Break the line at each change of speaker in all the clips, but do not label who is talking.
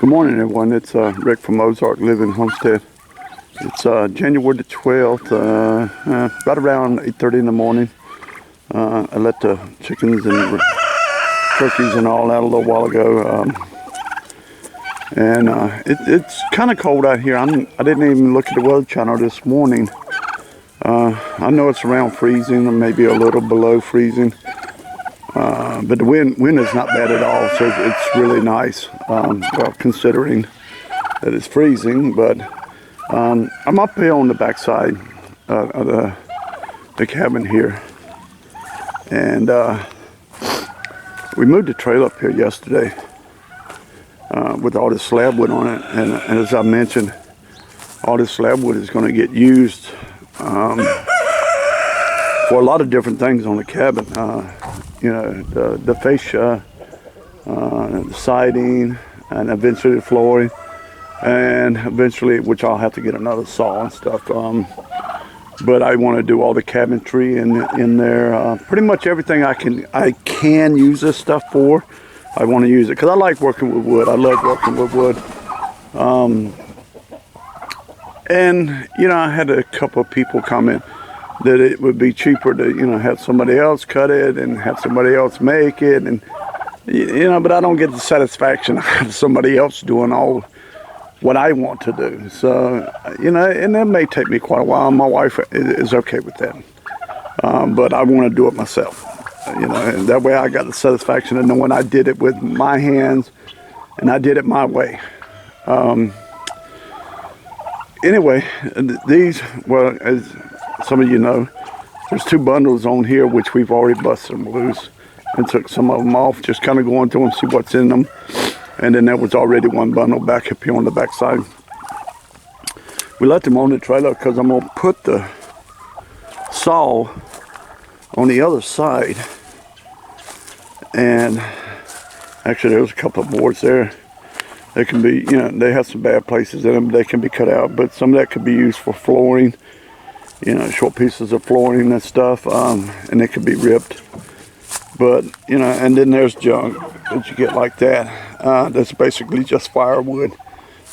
Good morning, everyone. It's Rick from Ozark Living Homestead. It's January the 12th, right around 8:30 in the morning. I let the chickens and turkeys and all out a little while ago. It's kind of cold out here. I didn't even look at the weather channel this morning. I know it's around freezing or maybe a little below freezing. But the wind is not bad at all, so it's really nice, well, considering that it's freezing. But I'm up here on the backside of the cabin here, and we moved the trailer up here yesterday with all this slab wood on it, and as I mentioned, all this slab wood is going to get used for a lot of different things on the cabin. You know, the fascia, the siding, and eventually the flooring, and eventually, which I'll have to get another saw and stuff. But I want to do all the cabinetry in there. Pretty much everything I can use this stuff for. I want to use it because I like working with wood. I love working with wood. And you know, I had a couple of people comment that it would be cheaper to, you know, have somebody else cut it and have somebody else make it, and you know, but I don't get the satisfaction of somebody else doing all what I want to do. So, you know, and that may take me quite a while. My wife is okay with that, but I want to do it myself, you know, and that way I got the satisfaction of knowing I did it with my hands and I did it my way. Anyway, these, well, as some of you know, there's two bundles on here which we've already busted them loose and took some of them off, just kind of going through them, see what's in them. And then there was already one bundle back up here on the back side. We left them on the trailer because I'm going to put the saw on the other side. And actually there's a couple of boards there. They can be, you know, they have some bad places in them. They can be cut out, but some of that could be used for flooring. You know, short pieces of flooring and stuff, and it could be ripped. But, you know, and then there's junk that you get like that. That's basically just firewood.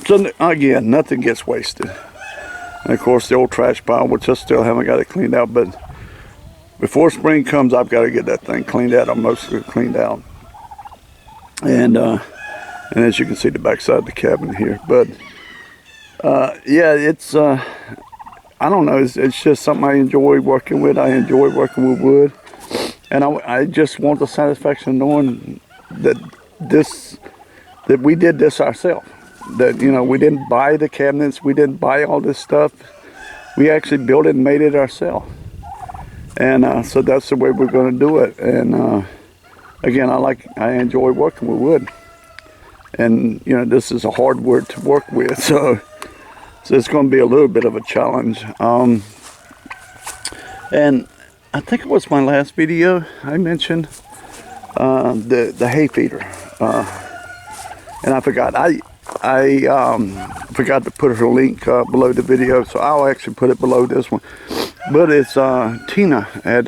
So, again, nothing gets wasted. And, of course, the old trash pile, which I still haven't got it cleaned out. But before spring comes, I've got to get that thing cleaned out. I'm mostly cleaned out. And as you can see, the backside of the cabin here. But, yeah, it's... I don't know, it's just something I enjoy working with. I enjoy working with wood. And I just want the satisfaction of knowing that we did this ourselves. That, you know, we didn't buy the cabinets, we didn't buy all this stuff. We actually built it and made it ourselves. And so that's the way we're going to do it. And again, I enjoy working with wood. And, you know, this is a hard wood to work with, so it's going to be a little bit of a challenge. And I think it was my last video I mentioned the hay feeder. And I forgot. I forgot to put her link below the video, so I'll actually put it below this one. But it's Tina at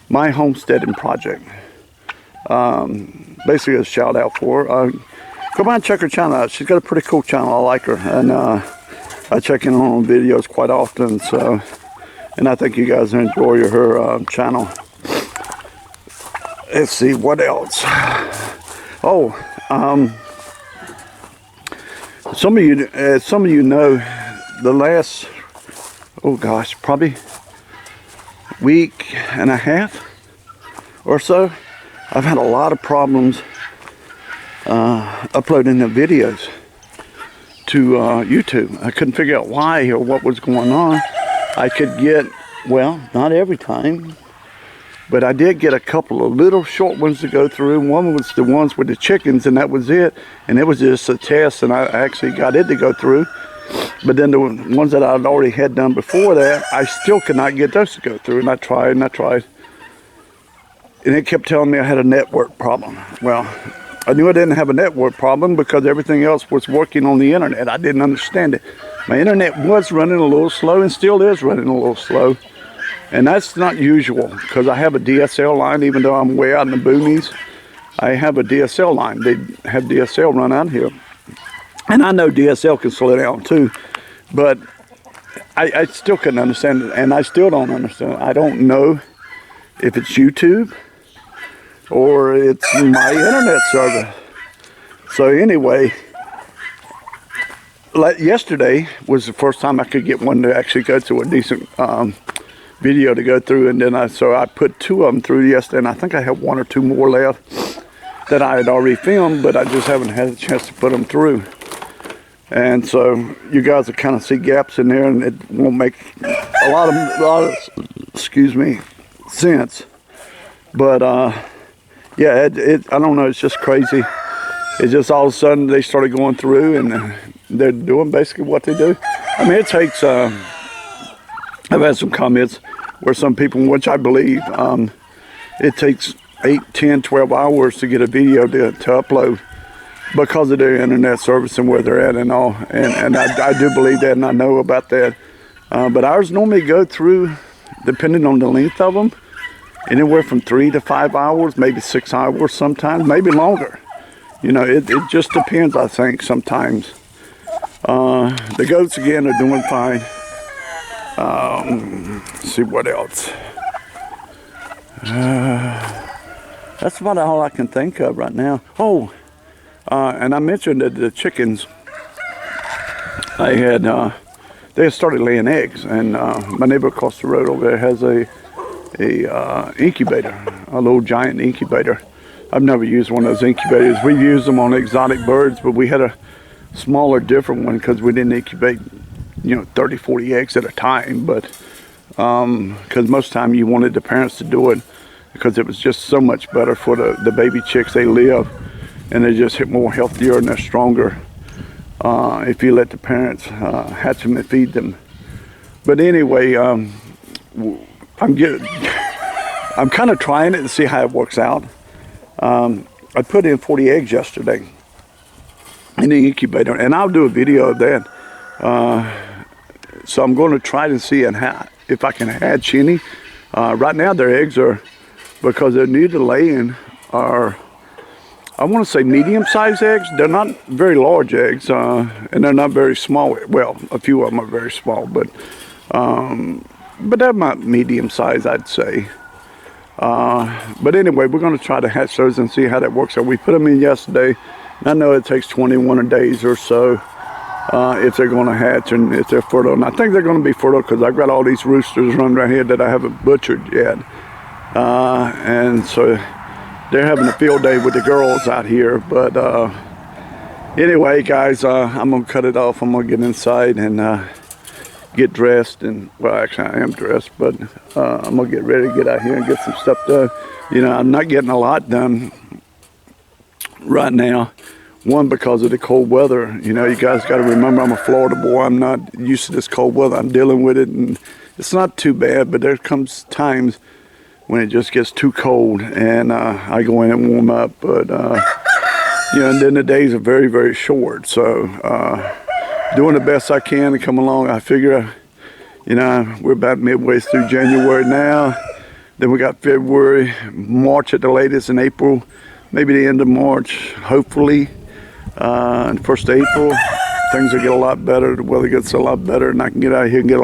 My Homestead Project. Basically a shout out for her. Go by and check her channel out. She's got a pretty cool channel. I like her. And I check in on videos quite often, so, and I think you guys enjoy her channel. Let's see what else. Oh, some of you know, the last, oh gosh, probably week and a half or so, I've had a lot of problems uploading the videos to YouTube. I couldn't figure out why or what was going on. I could get, well, not every time, but I did get a couple of little short ones to go through. One was the ones with the chickens, and that was it. And it was just a test, and I actually got it to go through. But then the ones that I'd already had done before that, I still could not get those to go through. And I tried and I tried. And it kept telling me I had a network problem. Well, I knew I didn't have a network problem because everything else was working on the internet. I didn't understand it. My internet was running a little slow and still is running a little slow. And that's not usual because I have a DSL line, even though I'm way out in the boonies. I have a DSL line. They have DSL run out here. And I know DSL can slow down too, but I still couldn't understand it, and I still don't understand it. I don't know if it's YouTube or it's my internet server. So anyway, like yesterday was the first time I could get one to actually go to a decent video to go through, and then so I put 2 of them through yesterday, and I think I have 1 or 2 more left that I had already filmed, but I just haven't had a chance to put them through. And so you guys will kind of see gaps in there, and it won't make a lot of excuse me, sense. But yeah, I don't know, it's just crazy. It's just all of a sudden they started going through, and they're doing basically what they do. I mean, it takes I've had some comments where some people, which I believe, it takes 8, 10, 12 hours to get a video to upload because of their internet service and where they're at and all. And I do believe that, and I know about that. But ours normally go through, depending on the length of them, anywhere from 3 to 5 hours, maybe 6 hours sometimes, maybe longer. You know, it just depends, I think, sometimes. The goats, again, are doing fine. Let's see what else. That's about all I can think of right now. Oh, and I mentioned that the chickens, they had started laying eggs, and my neighbor across the road over there has a incubator, a little giant incubator. I've never used one of those incubators. We've used them on exotic birds, but we had a smaller, different one because we didn't incubate, 30, 40 eggs at a time. But because most of the time you wanted the parents to do it because it was just so much better for the baby chicks. They live and they just hit more healthier and they're stronger if you let the parents hatch them and feed them. But anyway, I'm kind of trying it to see how it works out. I put in 40 eggs yesterday in the incubator, and I'll do a video of that. So I'm going to try to see if I can hatch any. Right now their eggs are, because they're new to laying, are, I want to say medium-sized eggs. They're not very large eggs, and they're not very small. Well, a few of them are very small, but they're about medium-sized, I'd say. But anyway, we're going to try to hatch those and see how that works out. We put them in yesterday. I know it takes 21 days or so if they're going to hatch and if they're fertile. And I think they're going to be fertile because I've got all these roosters running right here that I haven't butchered yet. And so they're having a field day with the girls out here. But anyway, guys, I'm going to cut it off. I'm going to get inside and get dressed. And well, actually I am dressed, but I'm going to get ready to get out here and get some stuff done. I'm not getting a lot done right now. One, because of the cold weather. You guys got to remember, I'm a Florida boy. I'm not used to this cold weather. I'm dealing with it, and it's not too bad, but there comes times when it just gets too cold, and I go in and warm up. But and then the days are very, very short. So doing the best I can to come along. I figure, we're about midway through January now. Then we got February, March at the latest, and April, maybe the end of March, hopefully. And 1st of April, things will get a lot better. The weather gets a lot better, and I can get out here and get a